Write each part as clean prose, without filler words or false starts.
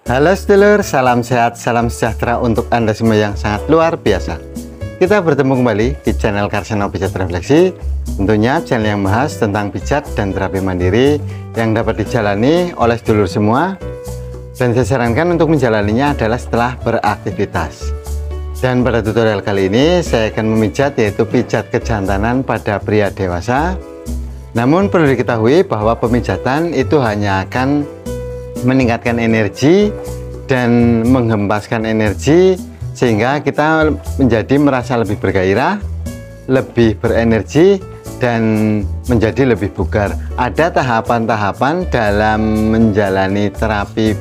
Halo sedulur, salam sehat, salam sejahtera untuk Anda semua yang sangat luar biasa. Kita bertemu kembali di channel Karseno Pijat Refleksi. Tentunya channel yang membahas tentang pijat dan terapi mandiri yang dapat dijalani oleh sedulur semua. Dan saya sarankan untuk menjalaninya adalah setelah beraktivitas. Dan pada tutorial kali ini saya akan memijat, yaitu pijat kejantanan pada pria dewasa. Namun perlu diketahui bahwa pemijatan itu hanya akan meningkatkan energi dan menghempaskan energi sehingga kita menjadi merasa lebih bergairah, lebih berenergi, dan menjadi lebih bugar. Ada tahapan-tahapan dalam menjalani terapi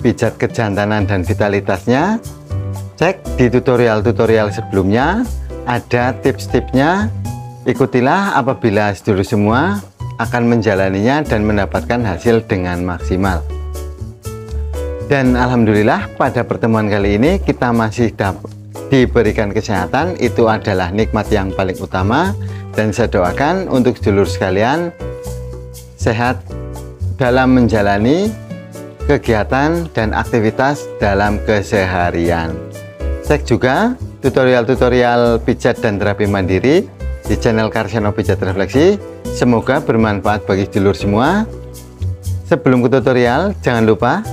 pijat kejantanan dan vitalitasnya. Cek di tutorial-tutorial sebelumnya, ada tips-tipsnya. Ikutilah apabila sedulur semua akan menjalaninya dan mendapatkan hasil dengan maksimal. Dan alhamdulillah pada pertemuan kali ini kita masih diberikan kesehatan. Itu adalah nikmat yang paling utama, dan saya doakan untuk sedulur sekalian sehat dalam menjalani kegiatan dan aktivitas dalam keseharian. Cek juga tutorial-tutorial pijat dan terapi mandiri di channel Karseno Pijat Refleksi. Semoga bermanfaat bagi sedulur semua. Sebelum ke tutorial, jangan lupa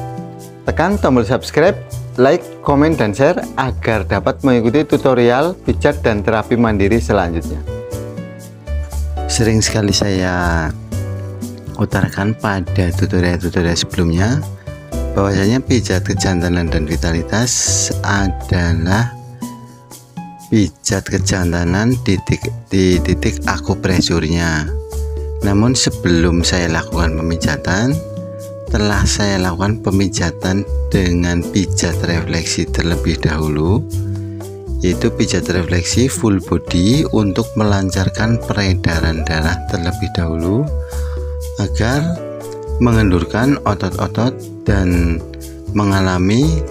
tekan tombol subscribe, like, komen, dan share agar dapat mengikuti tutorial pijat dan terapi mandiri selanjutnya. Sering sekali saya utarakan pada tutorial-tutorial sebelumnya bahwasanya pijat kejantanan dan vitalitas adalah pijat kejantanan di titik akupresurnya. Namun sebelum saya lakukan pemijatan, telah saya lakukan pemijatan dengan pijat refleksi terlebih dahulu, yaitu pijat refleksi full body untuk melancarkan peredaran darah terlebih dahulu agar mengendurkan otot-otot dan mengalami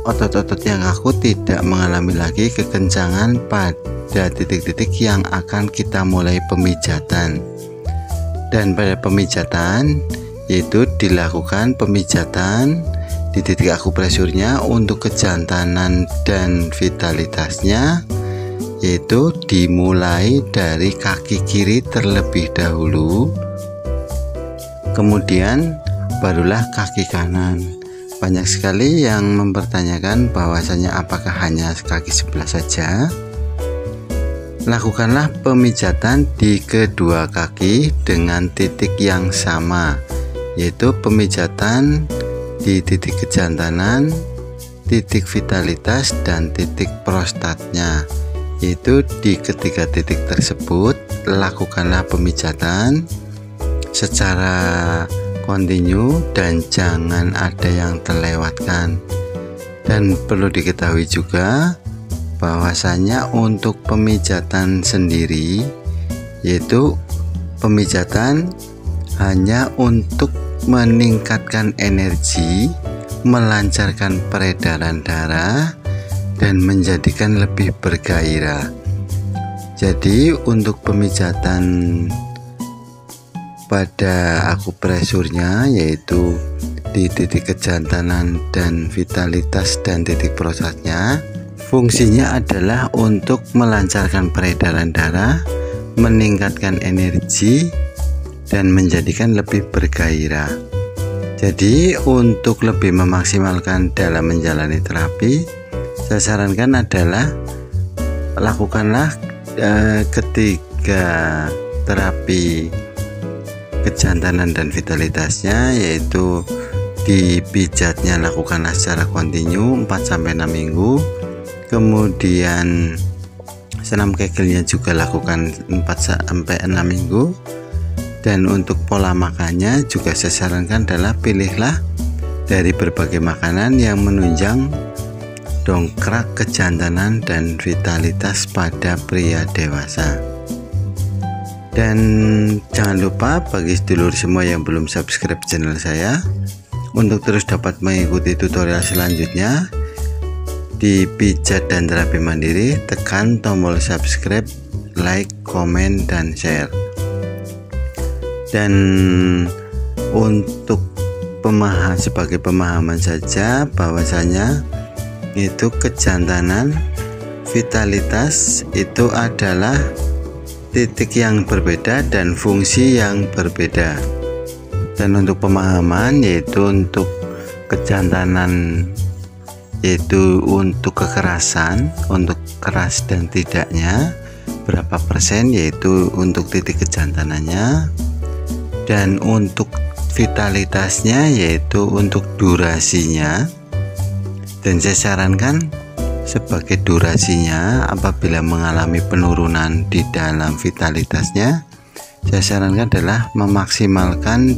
otot-otot yang kaku tidak mengalami lagi kekencangan pada titik-titik yang akan kita mulai pemijatan. Dan pada pemijatan yaitu dilakukan pemijatan di titik akupresurnya untuk kejantanan dan vitalitasnya, yaitu dimulai dari kaki kiri terlebih dahulu, kemudian barulah kaki kanan. Banyak sekali yang mempertanyakan bahwasanya apakah hanya kaki sebelah saja. Lakukanlah pemijatan di kedua kaki dengan titik yang sama, yaitu pemijatan di titik kejantanan, titik vitalitas, dan titik prostatnya. Yaitu di ketiga titik tersebut lakukanlah pemijatan secara kontinu dan jangan ada yang terlewatkan. Dan perlu diketahui juga bahwasanya untuk pemijatan sendiri, yaitu pemijatan hanya untuk meningkatkan energi, melancarkan peredaran darah, dan menjadikan lebih bergairah. Jadi untuk pemijatan pada akupresurnya, yaitu di titik kejantanan dan vitalitas dan titik prostatnya, fungsinya adalah untuk melancarkan peredaran darah, meningkatkan energi, dan menjadikan lebih bergairah. Jadi untuk lebih memaksimalkan dalam menjalani terapi, saya sarankan adalah lakukanlah ketiga terapi kejantanan dan vitalitasnya, yaitu di pijatnya lakukanlah secara kontinu 4-6 minggu. Kemudian senam kegelnya juga lakukan 4-6 minggu. Dan untuk pola makannya juga saya sarankan adalah pilihlah dari berbagai makanan yang menunjang dongkrak kejantanan dan vitalitas pada pria dewasa. Dan jangan lupa bagi sedulur semua yang belum subscribe channel saya, untuk terus dapat mengikuti tutorial selanjutnya di pijat dan terapi mandiri, tekan tombol subscribe, like, komen, dan share. Dan untuk sebagai pemahaman saja bahwasanya itu kejantanan vitalitas itu adalah titik yang berbeda dan fungsi yang berbeda. Dan untuk pemahaman, yaitu untuk kejantanan yaitu untuk kekerasan, untuk keras dan tidaknya berapa persen, yaitu untuk titik kejantanannya. Dan untuk vitalitasnya yaitu untuk durasinya. Dan saya sarankan sebagai durasinya apabila mengalami penurunan di dalam vitalitasnya, saya sarankan adalah memaksimalkan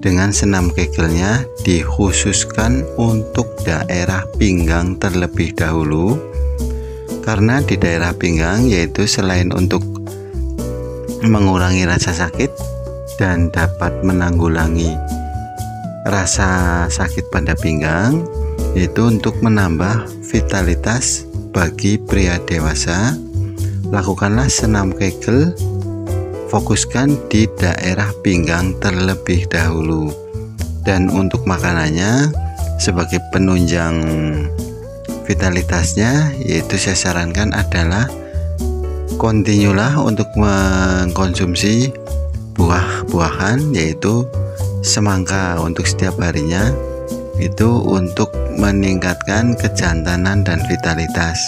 dengan senam kegelnya, dikhususkan untuk daerah pinggang terlebih dahulu, karena di daerah pinggang yaitu selain untuk mengurangi rasa sakit dan dapat menanggulangi rasa sakit pada pinggang, yaitu untuk menambah vitalitas bagi pria dewasa. Lakukanlah senam kegel, fokuskan di daerah pinggang terlebih dahulu. Dan untuk makanannya sebagai penunjang vitalitasnya, yaitu saya sarankan adalah kontinulah untuk mengkonsumsi buah-buahan, yaitu semangka untuk setiap harinya, itu untuk meningkatkan kejantanan dan vitalitas.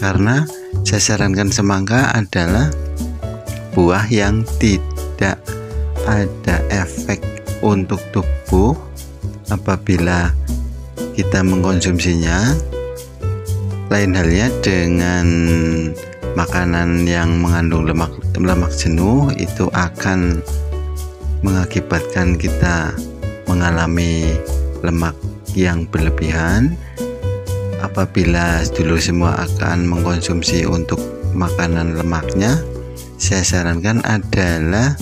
Karena saya sarankan semangka adalah buah yang tidak ada efek untuk tubuh apabila kita mengkonsumsinya. Lain halnya dengan makanan yang mengandung lemak jenuh, itu akan mengakibatkan kita mengalami lemak yang berlebihan. Apabila sedulur semua akan mengkonsumsi untuk makanan lemaknya, saya sarankan adalah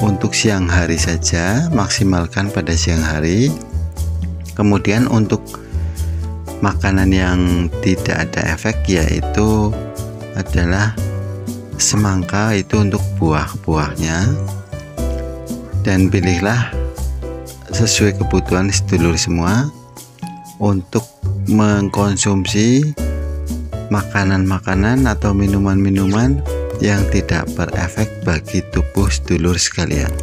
untuk siang hari saja, maksimalkan pada siang hari. Kemudian untuk makanan yang tidak ada efek, yaitu adalah semangka, itu untuk buah-buahnya. Dan pilihlah sesuai kebutuhan sedulur semua untuk mengkonsumsi makanan-makanan atau minuman-minuman yang tidak berefek bagi tubuh sedulur sekalian.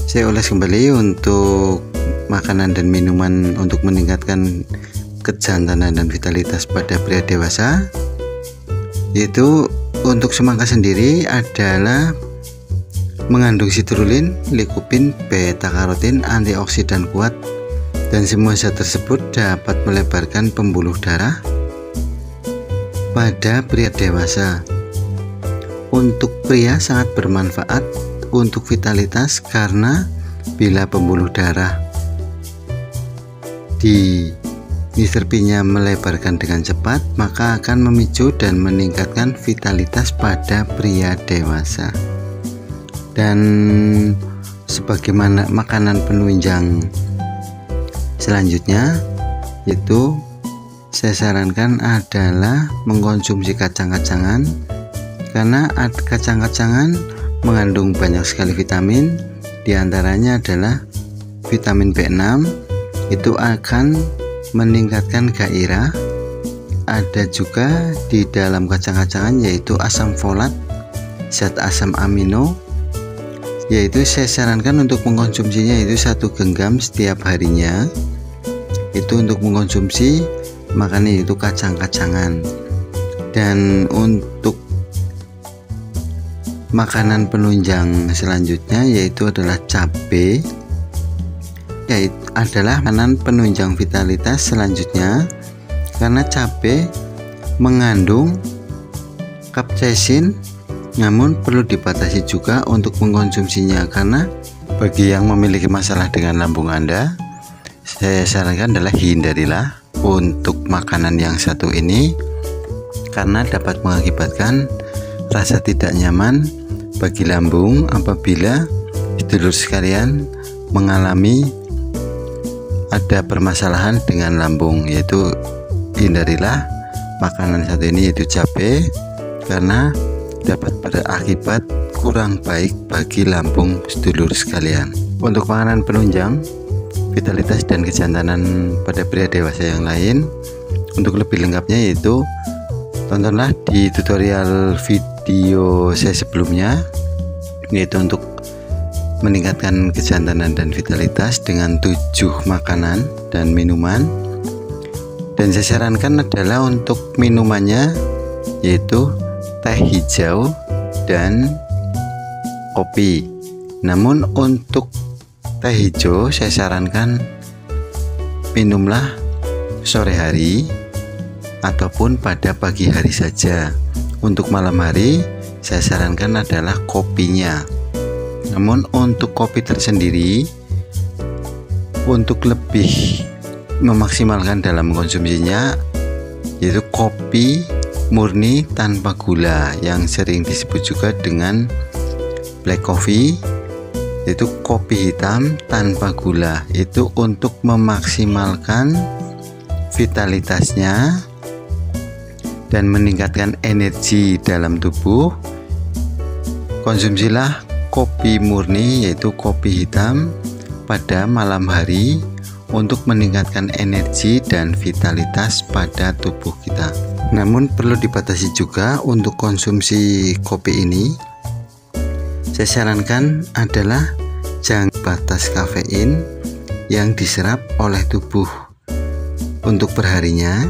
Saya ulas kembali untuk makanan dan minuman untuk meningkatkan kejantanan dan vitalitas pada pria dewasa. Yaitu untuk semangka sendiri adalah mengandung sitrulin, likopin, beta karotin, antioksidan kuat, dan semua zat tersebut dapat melebarkan pembuluh darah pada pria dewasa. Untuk pria sangat bermanfaat untuk vitalitas, karena bila pembuluh darah di diserpinya melebarkan dengan cepat, maka akan memicu dan meningkatkan vitalitas pada pria dewasa. Dan sebagaimana makanan penunjang selanjutnya, yaitu saya sarankan adalah mengkonsumsi kacang-kacangan, karena kacang-kacangan mengandung banyak sekali vitamin. Diantaranya adalah vitamin B6, itu akan meningkatkan gairah. Ada juga di dalam kacang-kacangan yaitu asam folat, zat asam amino, yaitu saya sarankan untuk mengkonsumsinya itu 1 genggam setiap harinya. Itu untuk mengkonsumsi makanan itu kacang-kacangan. Dan untuk makanan penunjang selanjutnya yaitu adalah cabai, yaitu adalah makanan penunjang vitalitas selanjutnya, karena cabai mengandung kapsaisin. Namun perlu dibatasi juga untuk mengkonsumsinya, karena bagi yang memiliki masalah dengan lambung Anda, saya sarankan adalah hindarilah untuk makanan yang satu ini, karena dapat mengakibatkan rasa tidak nyaman bagi lambung apabila sedulur sekalian mengalami ada permasalahan dengan lambung. Yaitu hindarilah makanan satu ini, yaitu cabai, karena dapat berakibat kurang baik bagi lambung sedulur sekalian. Untuk makanan penunjang vitalitas dan kejantanan pada pria dewasa yang lain, untuk lebih lengkapnya yaitu tontonlah di tutorial video saya sebelumnya, yaitu untuk meningkatkan kejantanan dan vitalitas dengan 7 makanan dan minuman. Dan saya sarankan adalah untuk minumannya yaitu teh hijau dan kopi. Namun untuk teh hijau saya sarankan minumlah sore hari ataupun pada pagi hari saja. Untuk malam hari saya sarankan adalah kopinya. Namun untuk kopi tersendiri, untuk lebih memaksimalkan dalam konsumsinya, yaitu kopi murni tanpa gula yang sering disebut juga dengan black coffee, yaitu kopi hitam tanpa gula. Itu untuk memaksimalkan vitalitasnya dan meningkatkan energi dalam tubuh. Konsumsilah kopi murni yaitu kopi hitam pada malam hari untuk meningkatkan energi dan vitalitas pada tubuh kita. Namun perlu dibatasi juga untuk konsumsi kopi ini. Saya sarankan adalah jangan batas kafein yang diserap oleh tubuh. Untuk perharinya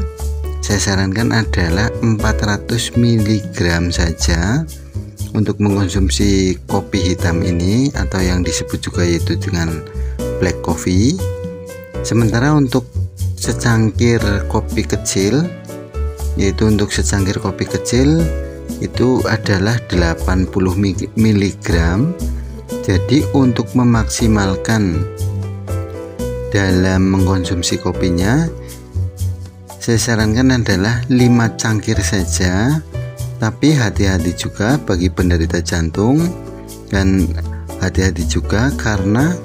saya sarankan adalah 400 mg saja untuk mengkonsumsi kopi hitam ini, atau yang disebut juga yaitu dengan black coffee. Sementara untuk secangkir kopi kecil, yaitu untuk secangkir kopi kecil itu adalah 80 mg. Jadi untuk memaksimalkan dalam mengkonsumsi kopinya, saya sarankan adalah 5 cangkir saja. Tapi hati-hati juga bagi penderita jantung, dan hati-hati juga karena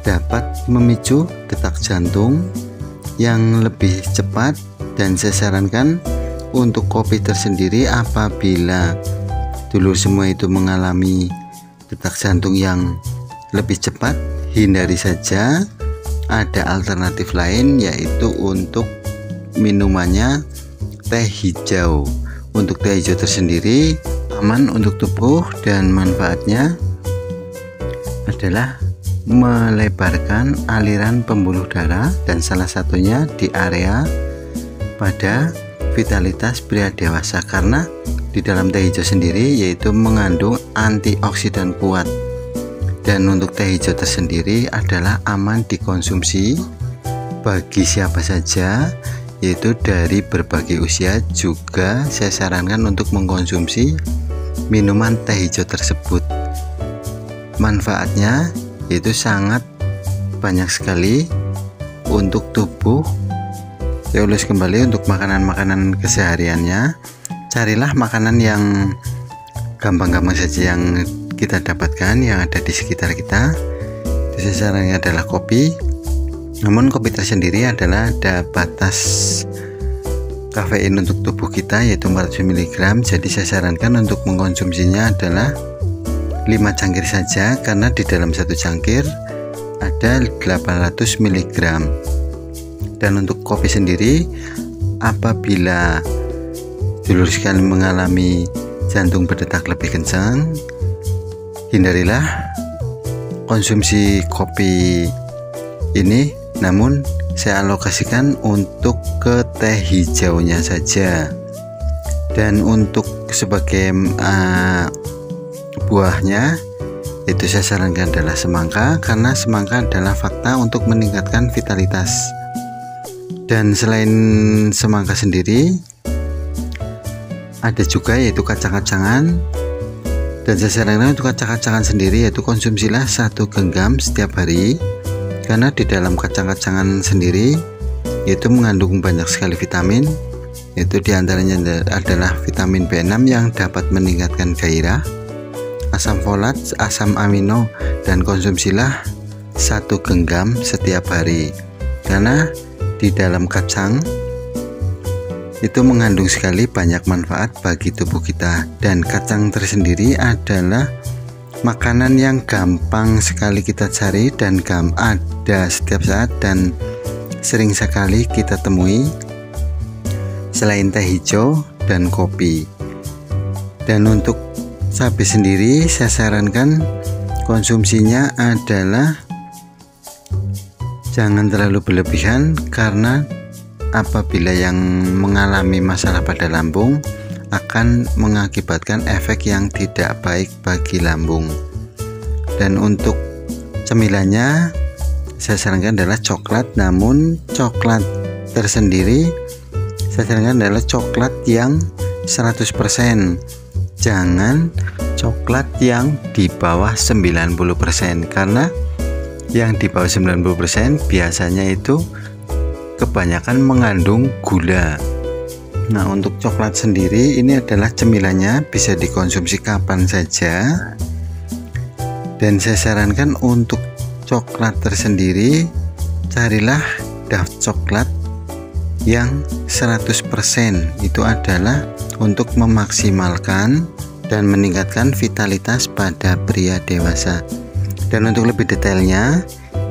dapat memicu detak jantung yang lebih cepat. Dan saya sarankan untuk kopi tersendiri, apabila dulu semua itu mengalami detak jantung yang lebih cepat, hindari saja. Ada alternatif lain yaitu untuk minumannya teh hijau. Untuk teh hijau tersendiri aman untuk tubuh dan manfaatnya adalah melebarkan aliran pembuluh darah, dan salah satunya di area pada vitalitas pria dewasa, karena di dalam teh hijau sendiri yaitu mengandung antioksidan kuat. Dan untuk teh hijau tersendiri adalah aman dikonsumsi bagi siapa saja, yaitu dari berbagai usia. Juga saya sarankan untuk mengkonsumsi minuman teh hijau tersebut. Manfaatnya yaitu sangat banyak sekali untuk tubuh. Saya ulas kembali untuk makanan-makanan kesehariannya. Carilah makanan yang gampang-gampang saja yang kita dapatkan, yang ada di sekitar kita. Itu saya sarankan adalah kopi. Namun kopi tersendiri adalah ada batas kafein untuk tubuh kita yaitu 400 mg. Jadi saya sarankan untuk mengkonsumsinya adalah 5 cangkir saja, karena di dalam satu cangkir ada 800 mg. Dan untuk kopi sendiri, apabila dulur sekali mengalami jantung berdetak lebih kencang, hindarilah konsumsi kopi ini. Namun saya alokasikan untuk ke teh hijaunya saja. Dan untuk sebagai buahnya itu saya sarankan adalah semangka, karena semangka adalah fakta untuk meningkatkan vitalitas. Dan selain semangka sendiri ada juga yaitu kacang-kacangan. Dan saya sarankan untuk kacang-kacangan sendiri yaitu konsumsilah 1 genggam setiap hari, karena di dalam kacang-kacangan sendiri itu mengandung banyak sekali vitamin, yaitu diantaranya adalah vitamin B6 yang dapat meningkatkan gairah, asam folat, asam amino. Dan konsumsilah 1 genggam setiap hari, karena di dalam kacang itu mengandung sekali banyak manfaat bagi tubuh kita. Dan kacang tersendiri adalah makanan yang gampang sekali kita cari dan ada setiap saat dan sering sekali kita temui selain teh hijau dan kopi. Dan untuk cabai sendiri saya sarankan konsumsinya adalah jangan terlalu berlebihan, karena apabila yang mengalami masalah pada lambung akan mengakibatkan efek yang tidak baik bagi lambung. Dan untuk cemilannya saya sarankan adalah coklat, namun coklat tersendiri saya sarankan adalah coklat yang 100%, jangan coklat yang di bawah 90%, karena yang di bawah 90% biasanya itu kebanyakan mengandung gula. Nah, untuk coklat sendiri ini adalah cemilannya bisa dikonsumsi kapan saja, dan saya sarankan untuk coklat tersendiri carilah dark coklat yang 100%. Itu adalah untuk memaksimalkan dan meningkatkan vitalitas pada pria dewasa. Dan untuk lebih detailnya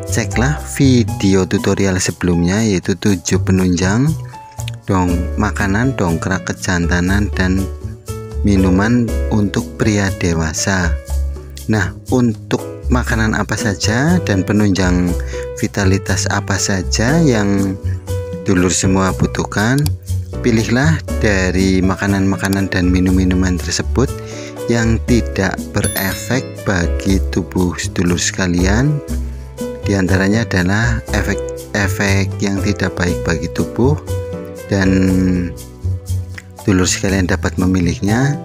ceklah video tutorial sebelumnya, yaitu 7 penunjang makanan dongkrak kejantanan dan minuman untuk pria dewasa. Nah, untuk makanan apa saja dan penunjang vitalitas apa saja yang dulur semua butuhkan, pilihlah dari makanan-makanan dan minum-minuman tersebut yang tidak berefek bagi tubuh sedulur sekalian. Di antaranya adalah efek-efek yang tidak baik bagi tubuh, dan dulur sekalian dapat memilihnya,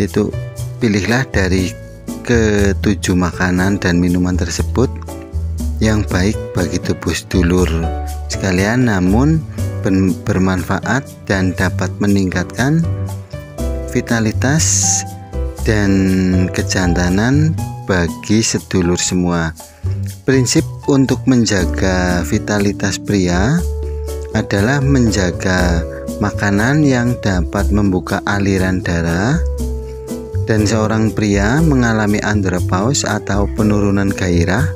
yaitu pilihlah dari ke-7 makanan dan minuman tersebut yang baik bagi tubuh sedulur sekalian, namun bermanfaat dan dapat meningkatkan vitalitas dan kejantanan bagi sedulur semua. Prinsip untuk menjaga vitalitas pria adalah menjaga makanan yang dapat membuka aliran darah, dan seorang pria mengalami andropause atau penurunan gairah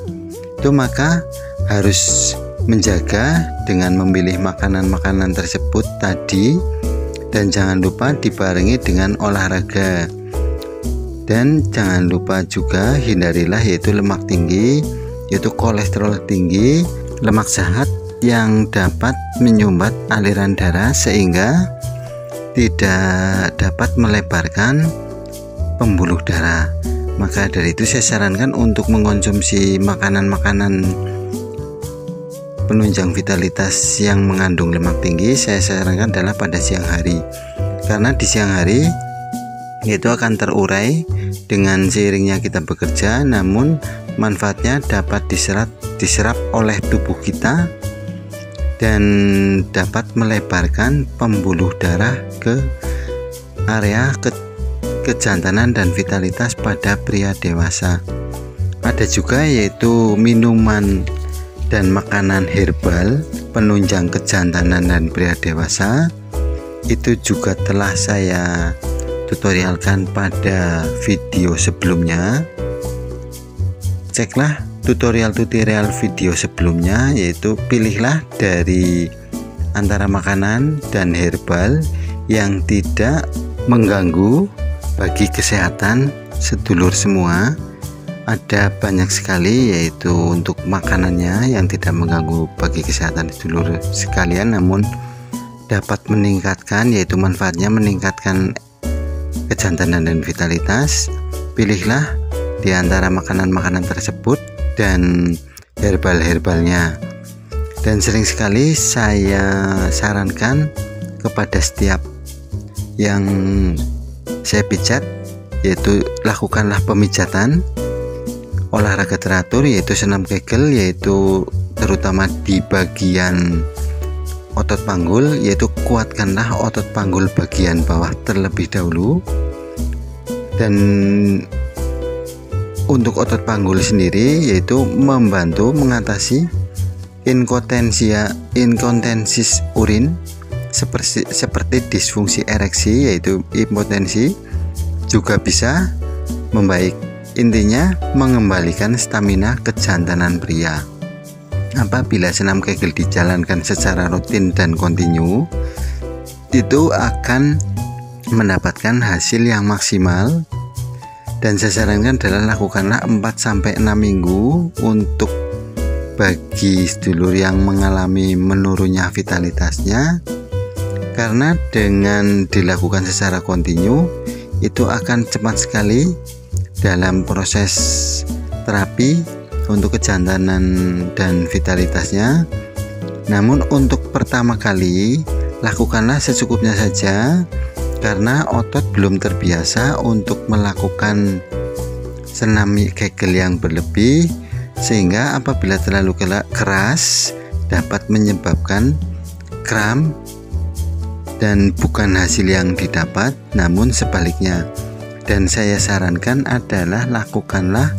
itu maka harus menjaga dengan memilih makanan-makanan tersebut tadi, dan jangan lupa dibarengi dengan olahraga. Dan jangan lupa juga hindarilah yaitu lemak tinggi, yaitu kolesterol tinggi, lemak jahat yang dapat menyumbat aliran darah sehingga tidak dapat melebarkan pembuluh darah. Maka dari itu saya sarankan untuk mengkonsumsi makanan-makanan penunjang vitalitas yang mengandung lemak tinggi, saya sarankan adalah pada siang hari, karena di siang hari itu akan terurai dengan seiringnya kita bekerja, namun manfaatnya dapat diserap oleh tubuh kita dan dapat melebarkan pembuluh darah ke area kejantanan dan vitalitas pada pria dewasa. Ada juga yaitu minuman dan makanan herbal penunjang kejantanan dan pria dewasa. Itu juga telah saya tutorialkan pada video sebelumnya. Ceklah tutorial video sebelumnya, yaitu pilihlah dari antara makanan dan herbal yang tidak mengganggu bagi kesehatan sedulur semua. Ada banyak sekali, yaitu untuk makanannya yang tidak mengganggu bagi kesehatan sedulur sekalian, namun dapat meningkatkan, yaitu manfaatnya meningkatkan kejantanan dan vitalitas. Pilihlah di antara makanan-makanan tersebut dan herbal-herbalnya. Dan sering sekali saya sarankan kepada setiap yang saya pijat, yaitu lakukanlah pemijatan, olahraga teratur, yaitu senam kegel, yaitu terutama di bagian otot panggul, yaitu kuatkanlah otot panggul bagian bawah terlebih dahulu. Dan untuk otot panggul sendiri, yaitu membantu mengatasi inkontensis urin seperti disfungsi ereksi, yaitu impotensi, juga bisa membaik Intinya mengembalikan stamina kejantanan pria. Apabila senam Kegel dijalankan secara rutin dan kontinu, itu akan mendapatkan hasil yang maksimal. Dan saya sarankan adalah lakukanlah 4-6 minggu untuk bagi sedulur yang mengalami menurunnya vitalitasnya, karena dengan dilakukan secara kontinu itu akan cepat sekali dalam proses terapi untuk kejantanan dan vitalitasnya. Namun untuk pertama kali lakukanlah secukupnya saja, karena otot belum terbiasa untuk melakukan senam Kegel yang berlebih, sehingga apabila terlalu keras dapat menyebabkan kram dan bukan hasil yang didapat, namun sebaliknya. Dan saya sarankan adalah lakukanlah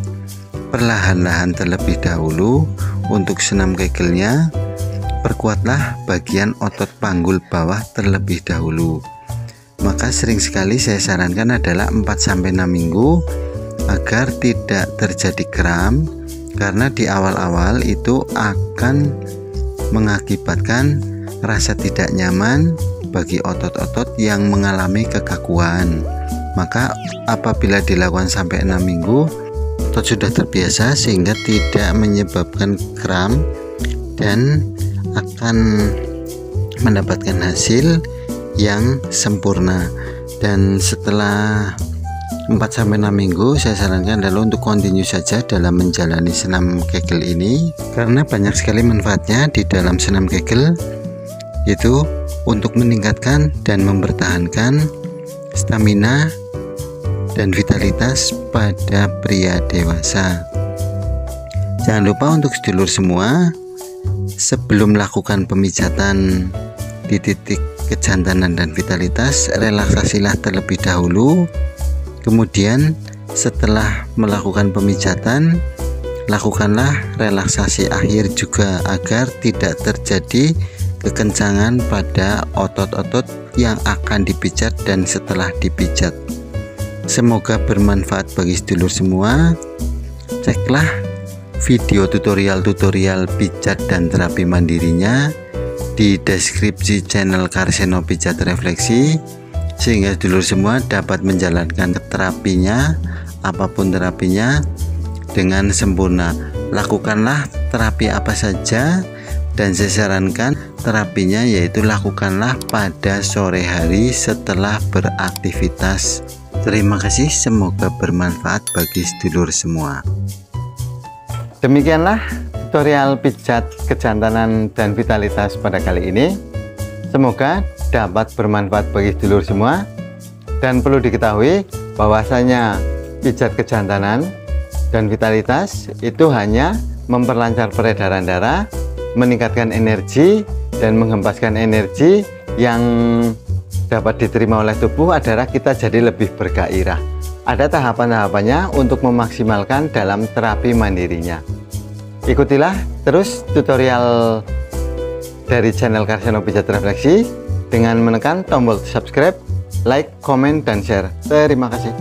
perlahan-lahan terlebih dahulu untuk senam Kegelnya. Perkuatlah bagian otot panggul bawah terlebih dahulu. Maka sering sekali saya sarankan adalah 4-6 minggu agar tidak terjadi kram, karena di awal-awal itu akan mengakibatkan rasa tidak nyaman bagi otot-otot yang mengalami kekakuan. Maka apabila dilakukan sampai 6 minggu, otot sudah terbiasa sehingga tidak menyebabkan kram dan akan mendapatkan hasil yang sempurna. Dan setelah 4-6 minggu saya sarankan adalah untuk kontinu saja dalam menjalani senam Kegel ini, karena banyak sekali manfaatnya di dalam senam Kegel, yaitu untuk meningkatkan dan mempertahankan stamina dan vitalitas pada pria dewasa. Jangan lupa untuk sedulur semua, sebelum melakukan pemijatan di titik kejantanan dan vitalitas, relaksasilah terlebih dahulu. Kemudian setelah melakukan pemijatan, lakukanlah relaksasi akhir juga, agar tidak terjadi kekencangan pada otot-otot yang akan dipijat dan setelah dipijat. Semoga bermanfaat bagi sedulur semua. Ceklah video tutorial-tutorial pijat dan terapi mandirinya di deskripsi channel Karseno Pijat Refleksi, sehingga sedulur semua dapat menjalankan terapinya, apapun terapinya, dengan sempurna. Lakukanlah terapi apa saja, dan saya sarankan terapinya yaitu lakukanlah pada sore hari setelah beraktivitas. Terima kasih, semoga bermanfaat bagi sedulur semua. Demikianlah tutorial pijat kejantanan dan vitalitas pada kali ini. Semoga dapat bermanfaat bagi sedulur semua. Dan perlu diketahui bahwasanya pijat kejantanan dan vitalitas itu hanya memperlancar peredaran darah, meningkatkan energi dan menghempaskan energi yang dapat diterima oleh tubuh, adalah kita jadi lebih bergairah. Ada tahapan-tahapannya untuk memaksimalkan dalam terapi mandirinya. Ikutilah terus tutorial dari channel Karseno Pijat Refleksi dengan menekan tombol subscribe, like, komen, dan share. Terima kasih.